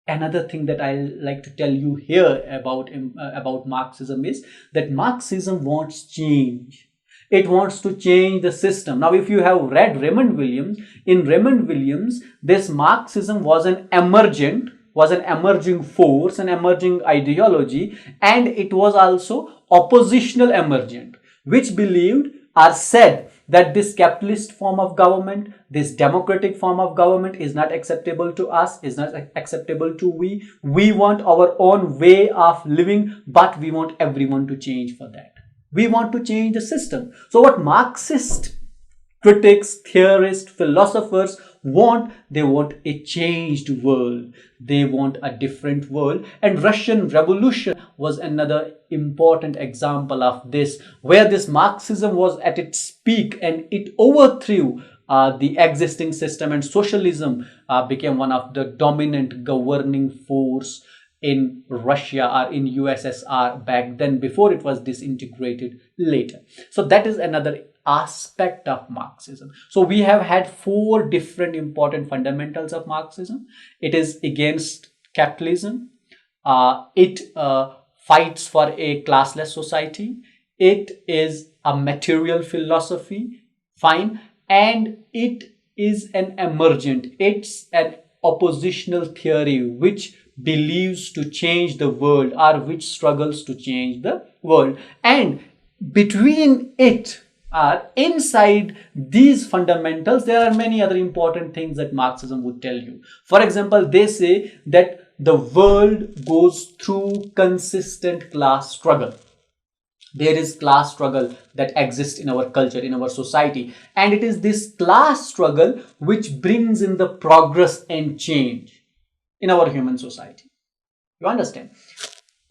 Another thing that I like to tell you here about Marxism is that Marxism wants change. It wants to change the system. Now, if you have read Raymond Williams, in Raymond Williams, this Marxism was an emerging force, an emerging ideology, and it was also oppositional emergent, which believed or said that this capitalist form of government, this democratic form of government is not acceptable to us, is not acceptable to we. We want our own way of living, but we want everyone to change for that. We want to change the system. So what Marxist critics, theorists, philosophers want, they want a changed world. They want a different world. And Russian Revolution was another important example of this, where this Marxism was at its peak and it overthrew the existing system, and socialism became one of the dominant governing force in Russia or in USSR back then, before it was disintegrated later. So that is another aspect of Marxism. So we have had four different important fundamentals of Marxism. It is against capitalism. It fights for a classless society. It is a material philosophy. Fine. And it is an emergent. It's an oppositional theory which believes to change the world, or which struggles to change the world. And between it, inside these fundamentals, there are many other important things that Marxism would tell you. For example, they say that the world goes through consistent class struggle. There is class struggle that exists in our culture, in our society, and it is this class struggle which brings in the progress and change in our human society. You understand?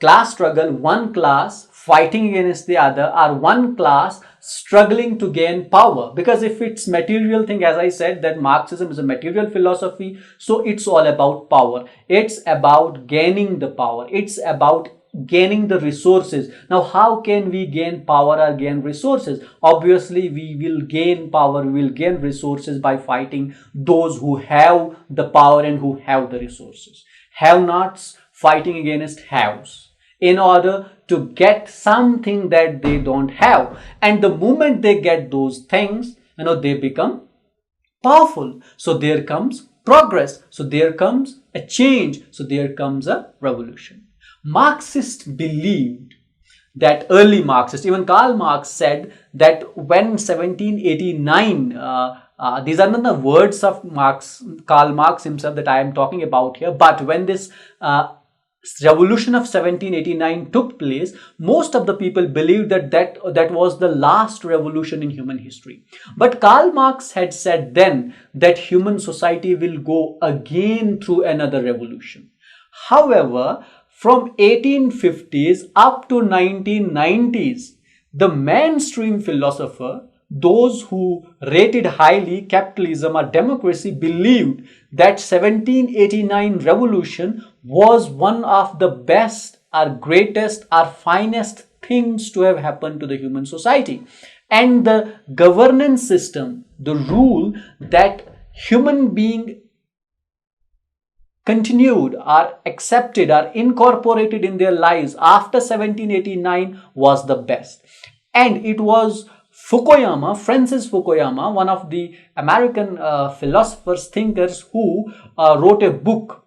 Class struggle, one class fighting against the other, or one class struggling to gain power. Because if it's material thing, as I said, that Marxism is a material philosophy, so it's all about power. It's about gaining the power. It's about gaining the resources. Now, how can we gain power or gain resources? Obviously, we will gain power, we will gain resources by fighting those who have the power and who have the resources. Have-nots fighting against haves in order to get something that they don't have. And the moment they get those things, they become powerful. So there comes progress. So there comes a change. So there comes a revolution. Marxists believed that, early Marxists, even Karl Marx said that when 1789, these are not the words of Karl Marx himself that I am talking about here, but when this revolution of 1789 took place, most of the people believed that was the last revolution in human history. But Karl Marx had said then that human society will go again through another revolution. However, from 1850s up to 1990s, the mainstream philosopher, those who rated highly capitalism or democracy, believed that 1789 revolution was one of the best or greatest or finest things to have happened to the human society. And the governance system, the rule that human being continued or accepted or incorporated in their lives after 1789 was the best. And it was Francis Fukuyama, one of the American philosophers, thinkers, who wrote a book,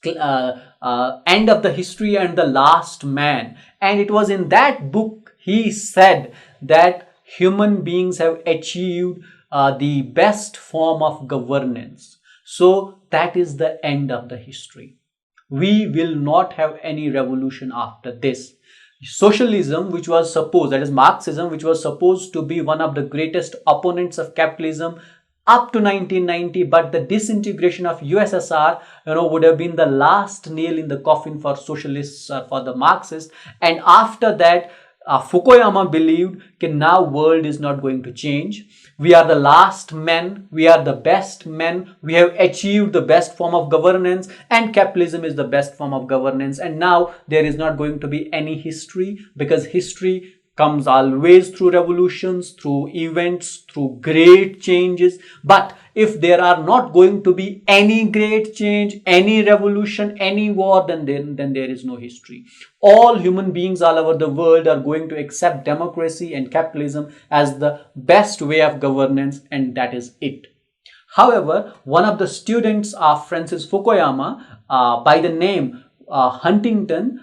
End of the History and the Last Man. And it was in that book he said that human beings have achieved the best form of governance. So that is the end of the history. We will not have any revolution after this. Socialism, which was supposed, that is Marxism, which was supposed to be one of the greatest opponents of capitalism up to 1990, but the disintegration of USSR, would have been the last nail in the coffin for socialists, for the Marxists. And after that, Fukuyama believed that now world is not going to change. We are the last men. We are the best men. We have achieved the best form of governance, and capitalism is the best form of governance. And now there is not going to be any history, because history comes always through revolutions, through events, through great changes. But if there are not going to be any great change, any revolution, any war, then there is no history. All human beings all over the world are going to accept democracy and capitalism as the best way of governance, and that is it. However, one of the students of Francis Fukuyama, by the name Huntington,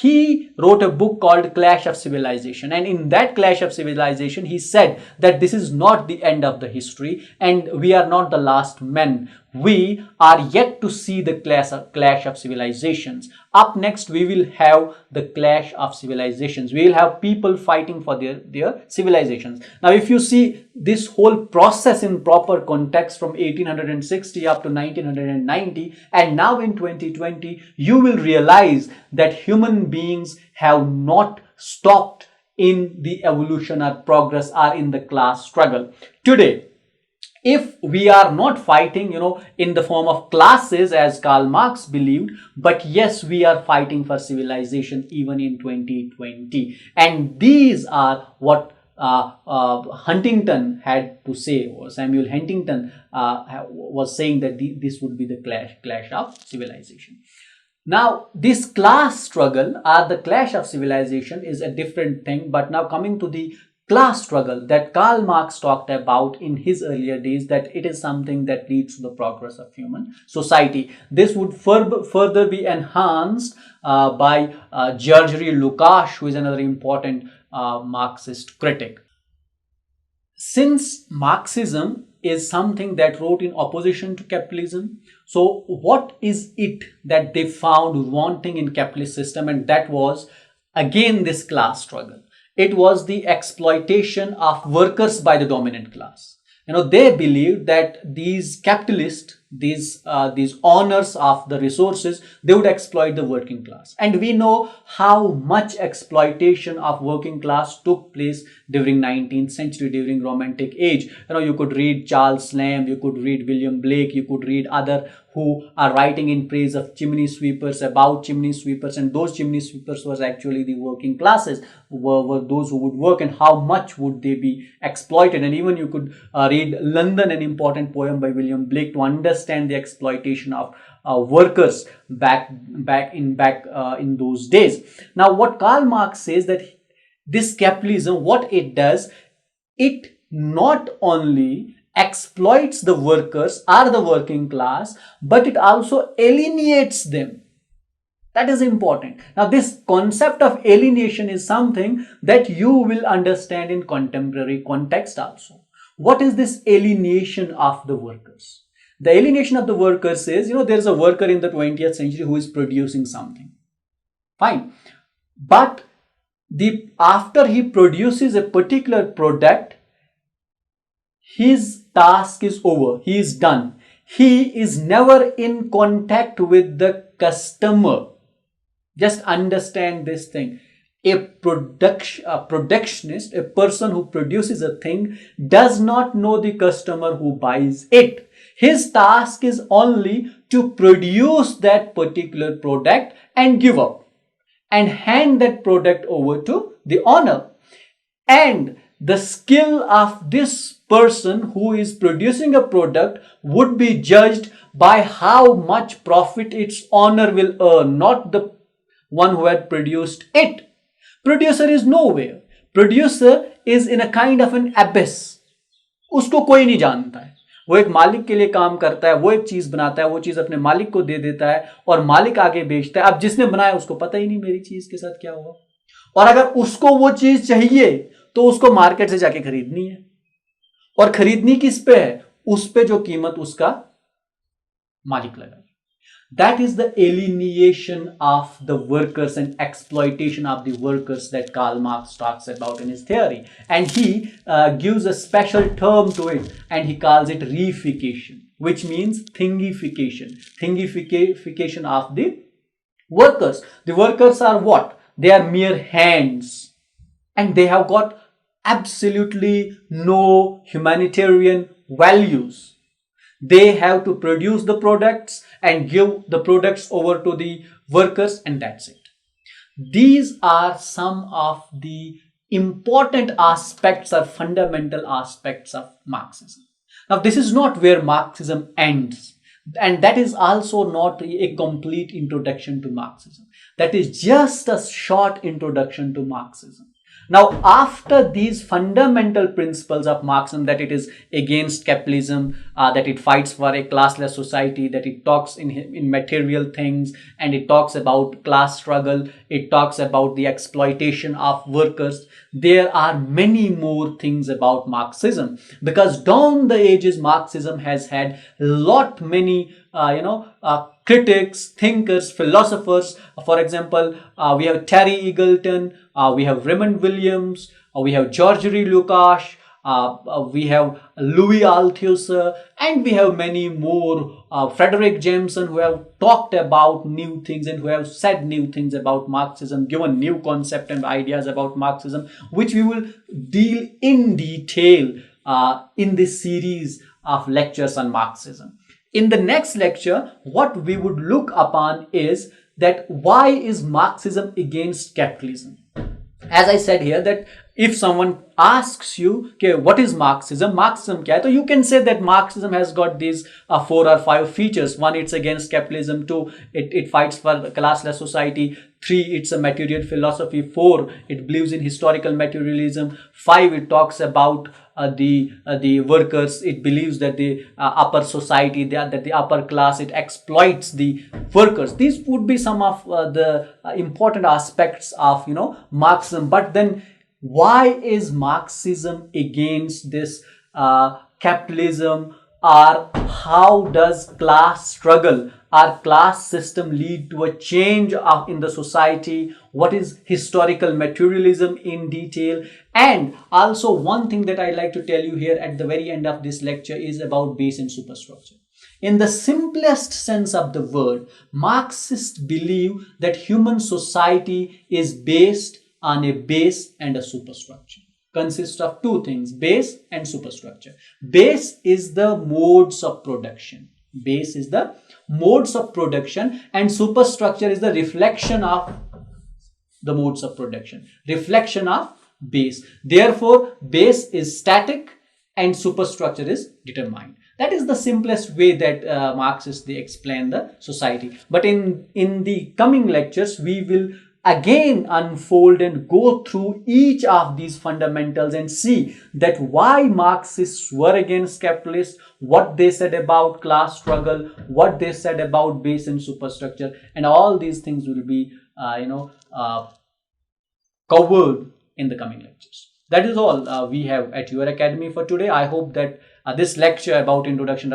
he wrote a book called Clash of Civilization, and in that Clash of Civilization he said that this is not the end of the history and we are not the last men. We are yet to see the clash of civilizations. Up next we will have the clash of civilizations. We will have people fighting for their civilizations. Now if you see this whole process in proper context from 1860 up to 1990 and now in 2020, you will realize that human beings have not stopped in the evolution or progress or in the class struggle. Today, if we are not fighting, in the form of classes as Karl Marx believed, but yes, we are fighting for civilization even in 2020. And these are what Huntington had to say, or Samuel Huntington was saying that this would be the clash of civilization. Now, this class struggle or the clash of civilization is a different thing, but now coming to the class struggle that Karl Marx talked about in his earlier days, that it is something that leads to the progress of human society. This would further be enhanced by Georgy Lukács, who is another important Marxist critic. Since Marxism is something that wrote in opposition to capitalism, so what is it that they found wanting in capitalist system? And that was again this class struggle. It was the exploitation of workers by the dominant class. They believed that these capitalists, these owners of the resources, they would exploit the working class. And we know how much exploitation of working class took place during 19th century, during Romantic age. You could read Charles Lamb, you could read William Blake, you could read other who are writing in praise of chimney sweepers, about chimney sweepers, and those chimney sweepers was actually the working classes, were those who would work, and how much would they be exploited. And even you could read London, an important poem by William Blake, to understand the exploitation of workers back in those days. Now what Karl Marx says, that this capitalism, what it does, it not only exploits the workers or the working class, but it also alienates them. That is important. Now this concept of alienation is something that you will understand in contemporary context also. What is this alienation of the workers? The alienation of the workers is, there is a worker in the 20th century who is producing something. Fine. But after he produces a particular product, his task is over. He is done. He is never in contact with the customer. Just understand this thing. A productionist, a person who produces a thing, does not know the customer who buys it. His task is only to produce that particular product and give up and hand that product over to the owner. And the skill of this person who is producing a product would be judged by how much profit its owner will earn, not the one who had produced it. Producer is nowhere. Producer is in a kind of an abyss. उसको कोई नहीं जानता है. वो एक मालिक के लिए काम करता है, वो एक चीज बनाता है, वो चीज अपने मालिक को दे देता है और मालिक आगे बेचता है. अब जिसने बनाया उसको पता ही नहीं मेरी चीज के साथ क्या हुआ. और अगर उसको वो चीज चाहिए तो उसको मार्केट से जाके खरीदनी है. और खरीदनी किस पे है? उस पे जो कीमत उसका मालिक लगा. That is the alienation of the workers and exploitation of the workers that Karl Marx talks about in his theory. And he gives a special term to it, and he calls it reification, which means thingification. Thingification of the workers. The workers are what? They are mere hands, and they have got absolutely no humanitarian values. They have to produce the products and give the products over to the workers, and that's it. These are some of the important aspects or fundamental aspects of Marxism. Now, this is not where Marxism ends. And that is also not a complete introduction to Marxism. That is just a short introduction to Marxism. Now, after these fundamental principles of Marxism, that it is against capitalism, that it fights for a classless society, that it talks in material things, and it talks about class struggle, it talks about the exploitation of workers, there are many more things about Marxism, because down the ages Marxism has had many critics, thinkers, philosophers. For example, we have Terry Eagleton, we have Raymond Williams, we have George Lukács, we have Louis Althusser, and we have many more, Frederick Jameson, who have talked about new things and who have said new things about Marxism, given new concepts and ideas about Marxism, which we will deal in detail in this series of lectures on Marxism. In the next lecture, what we would look upon is that why is Marxism against capitalism? As I said here, that if someone asks you, okay, what is Marxism? Marxism kya hai? So you can say that Marxism has got these 4 or 5 features. 1, it's against capitalism. 2, it fights for a classless society. 3, it's a material philosophy. 4, it believes in historical materialism. 5, it talks about the workers. It believes that the upper society, that the upper class, it exploits the workers. These would be some of the important aspects of Marxism. But then, why is Marxism against this capitalism, or how does class struggle or class system lead to a change in the society? What is historical materialism in detail? And also, one thing that I like to tell you here at the very end of this lecture is about base and superstructure. In the simplest sense of the word, Marxists believe that human society is based on a base and a superstructure. Consists of 2 things, base and superstructure. Base is the modes of production. Base is the modes of production, and superstructure is the reflection of the modes of production. Reflection of base. Therefore, base is static and superstructure is determined. That is the simplest way that Marxists they explain the society. But in the coming lectures, we will again unfold and go through each of these fundamentals and see that why Marxists were against capitalists, what they said about class struggle, what they said about base and superstructure, and all these things will be covered in the coming lectures. That is all we have at your academy for today. I hope that this lecture about introduction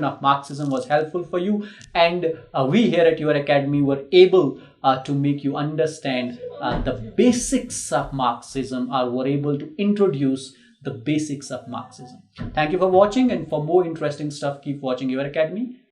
of Marxism was helpful for you, and we here at your academy were able to make you understand the basics of Marxism, or were able to introduce the basics of Marxism. Thank you for watching, and for more interesting stuff, keep watching your academy.